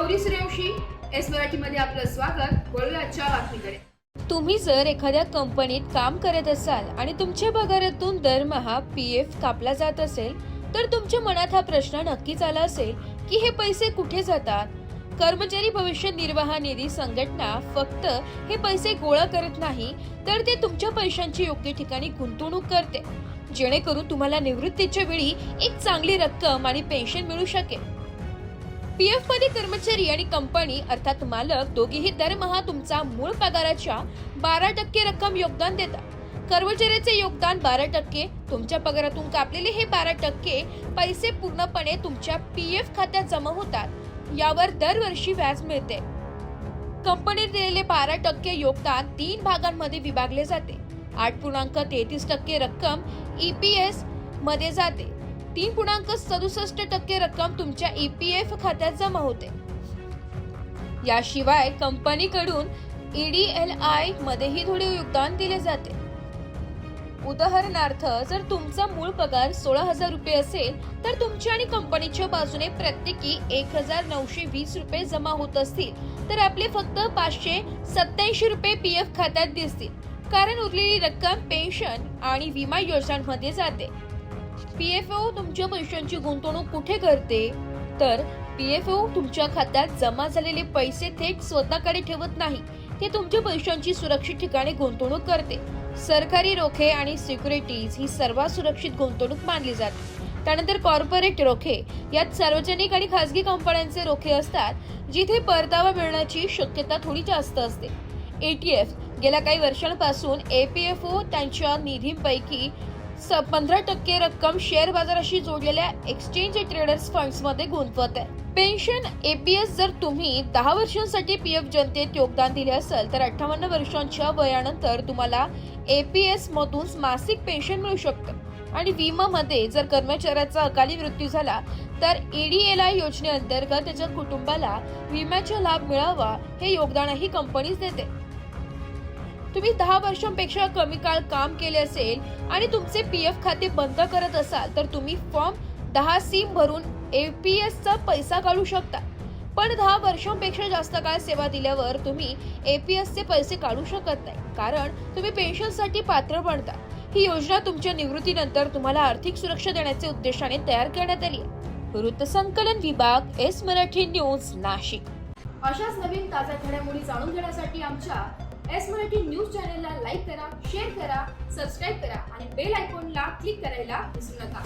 Gauri Suryavanshi S मराठीमध्ये आपलं स्वागत। वळूया आजच्या बातमीकडे। तुम्ही जर एखाद्या कंपनीत काम करत असाल आणि तुमच्या पगारातून दरमहा पीएफ कापला जात असेल तर तुमच्या मनात हा प्रश्न नक्कीच आला असेल की हे पैसे कुठे जातात। कर्मचारी भविष्य निर्वाह निधी संघटना फक्त हे पैसे गोळा करत नाही तर ते तुमच्या पैशांची योग्य ठिकाणी गुंतवणूक करते, जेणेकरून तुम्हाला निवृत्तीच्या वेळी एक चांगली रक्कम आणि पेन्शन मिळू शकेल। पीएफ मध्ये कर्मचारी आणि कंपनी अर्थात मालक दोघेही दरमहा तुमचा मूळ पगाराच्या 12% रक्कम योगदान देतात। कर्मचाऱ्याचे योगदान 12%, तुमच्या पगारातून कापलेले हे 12% पैसे पूर्णपणे तुमच्या पीएफ खात्यात जमा होतात। यावर दरवर्षी व्याज मिळते। कंपनीने दिलेले 12% योगदान 3 भागांमध्ये विभागले जाते। 8.33% रक्कम ईपीएस मध्ये जाते, 3.67% रक्कम तुमच्या ईपीएफ खात्यात जमा होते। याशिवाय कंपनीकडून ईडीएलआय मध्येही थोडे योगदान दिले जाते। उदाहरणार्थ, जर तुमचा मूळ पगार 16,000 रुपये असेल तर तुमच्या आणि कंपनीच्या बाजूने प्रत्येकी 1,920 रुपये जमा होत असतील तर आपले फक्त 587 रुपये पीएफ खात्यात दिसतील, कारण उरलेली रक्कम पेन्शन आणि विमा योजनांमध्ये जाते। पीएफओ तुमच्या पैशांची गुंतवणूक कुठे करते तर पीएफओ तुमच्या खात्यात जमा झालेले पैसे थेट स्वतःकडे ठेवत नाही, ते तुमच्या पैशांची सुरक्षित ठिकाणी गुंतवणूक करते। सरकारी रोखे आणि सिक्युरिटीज ही सर्वात सुरक्षित गुंतवणूक मानली जाते। त्यानंतर कॉर्पोरेट रोखे, यात सार्वजनिक आणि खासगी कंपन्यांचे रोखे असतात, जिथे परतावा मिळण्याची शक्यता थोडी जास्त असते। एटीएफ गेल्या काही वर्षांपासून एपीएफओ त्यांच्या निधींपैकी 15% रक्कम शेअर बाजाराशी जोडलेल्या एक्सचेंज ट्रेडर्स फंड्स मध्ये गुंतवत आहे। पेन्शन एपीएस, जर तुम्ही 10 वर्षांसाठी पीएफ जनतेत योगदान दिले असेल तर 58 वर्षांच्या वयानंतर तुम्हाला एपीएस मधून मासिक पेन्शन मिळू शकतं। आणि विमा मध्ये जर कर्मचाऱ्याचा अकाली मृत्यू झाला तर ईडीएलआय योजनेअंतर्गत त्याच्या कुटुंबाला विम्याचा लाभ मिळावा हे योगदानही कंपनीच देते। तुम्ही 10 वर्षांपेक्षा कमी काळ काम केले असेल आणि तुमचे पीएफ खाते बंद करत असाल तर तुम्ही फॉर्म 10C भरून एपीएस चा पैसा काढू शकता। पण 10 वर्षांपेक्षा जास्त काळ सेवा दिल्यावर तुम्ही एपीएस चे पैसे काढू शकत नाही, कारण तुम्ही पेन्शनसाठी पात्र बनता। ही योजना तुमच्या निवृत्तीनंतर तुम्हाला आर्थिक सुरक्षा देण्याच्या उद्देशाने तयार करण्यात आली आहे। वृत्तसंकलन विभाग, एस मराठी न्यूज, नाशिक। अशाच नवीन ताज्या घडामोडी जाणून घेण्यासाठी आमच्या एस मराठी न्यूज चॅनलला लाईक करा, शेअर करा, सबस्क्राईब करा आणि बेल आयकॉनला क्लिक करायला विसरू नका।